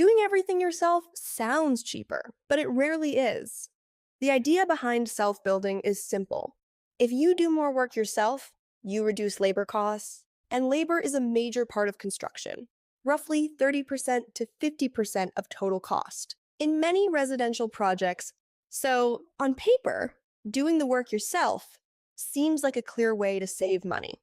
Doing everything yourself sounds cheaper, but it rarely is. The idea behind self building is simple. If you do more work yourself, you reduce labor costs, and labor is a major part of construction, roughly 30% to 50% of total cost in many residential projects. So, on paper, doing the work yourself seems like a clear way to save money.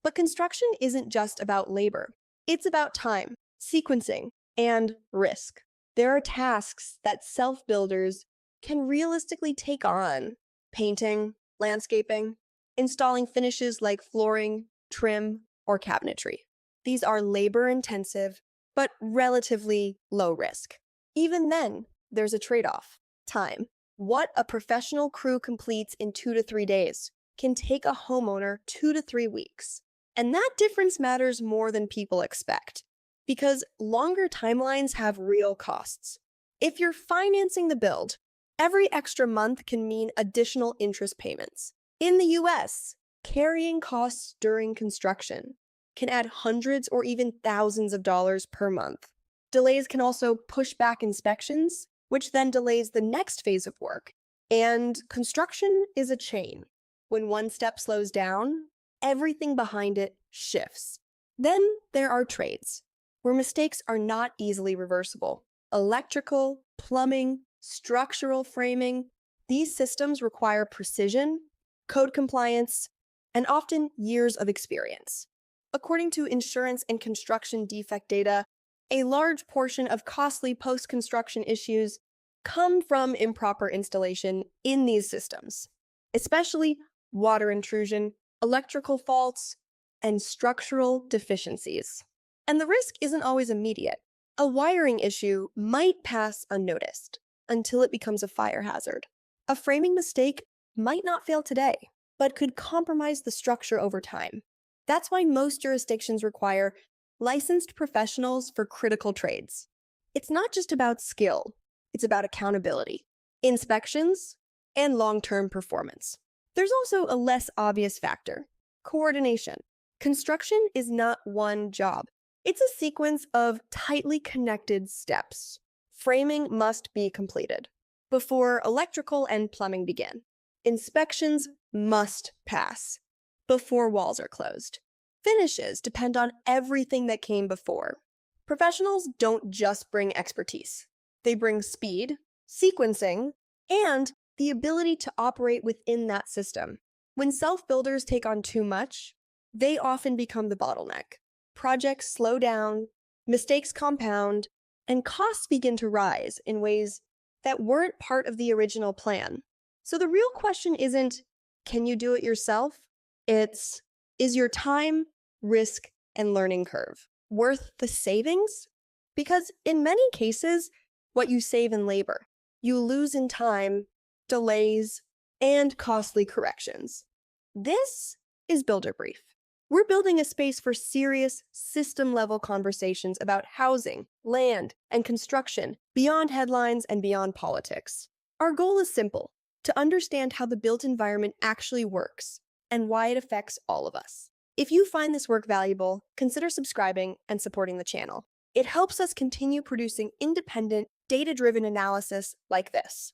But construction isn't just about labor, it's about time, sequencing, and risk. There are tasks that self builders can realistically take on: painting, landscaping, installing finishes like flooring, trim, or cabinetry. These are labor intensive, but relatively low risk. Even then, there's a trade off: time. What a professional crew completes in 2 to 3 days can take a homeowner 2 to 3 weeks. And that difference matters more than people expect, because longer timelines have real costs. If you're financing the build, every extra month can mean additional interest payments. In the US, carrying costs during construction can add hundreds or even thousands of dollars per month. Delays can also push back inspections, which then delays the next phase of work. And construction is a chain. When one step slows down, everything behind it shifts. Then there are trades, where mistakes are not easily reversible. Electrical, plumbing, structural framing, these systems require precision, code compliance, and often years of experience. According to insurance and construction defect data, a large portion of costly post-construction issues come from improper installation in these systems, especially water intrusion, electrical faults, and structural deficiencies. And the risk isn't always immediate. A wiring issue might pass unnoticed until it becomes a fire hazard. A framing mistake might not fail today, but could compromise the structure over time. That's why most jurisdictions require licensed professionals for critical trades. It's not just about skill, it's about accountability, inspections, and long-term performance. There's also a less obvious factor: coordination. Construction is not one job. It's a sequence of tightly connected steps. Framing must be completed before electrical and plumbing begin. Inspections must pass before walls are closed. Finishes depend on everything that came before. Professionals don't just bring expertise. They bring speed, sequencing, and the ability to operate within that system. When self-builders take on too much, they often become the bottleneck. Projects slow down, mistakes compound, and costs begin to rise in ways that weren't part of the original plan. So the real question isn't, can you do it yourself? It's, is your time, risk, and learning curve worth the savings? Because in many cases, what you save in labor, you lose in time, delays, and costly corrections. This is Builder Brief. We're building a space for serious, system-level conversations about housing, land, and construction beyond headlines and beyond politics. Our goal is simple: to understand how the built environment actually works and why it affects all of us. If you find this work valuable, consider subscribing and supporting the channel. It helps us continue producing independent, data-driven analysis like this.